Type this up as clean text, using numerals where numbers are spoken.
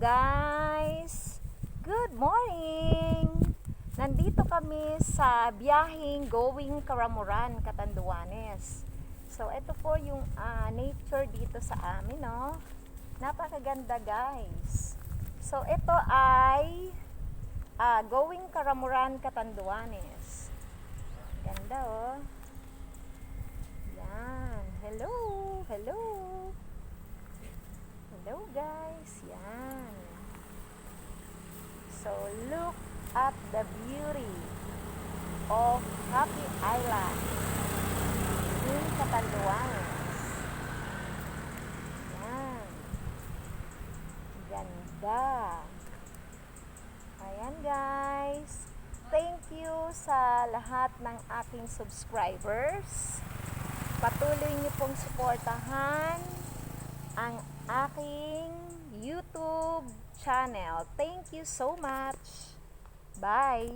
guys! Good morning! Nandito kami sa biyaheng going Karamuran, Catanduanes. So, ito po yung nature dito sa amin, no? Napakaganda, guys. So, ito ay going Karamuran, Catanduanes. Ganda, oh. Yan. Hello! Hello! Hello guys, yan. So look at the beauty of Happy Island in Catanduanes. Yan. Ganda. Ayan guys. Thank you sa lahat ng aking subscribers. Patuloy niyo pong suportahan ang aking YouTube channel. Thank you so much. Bye!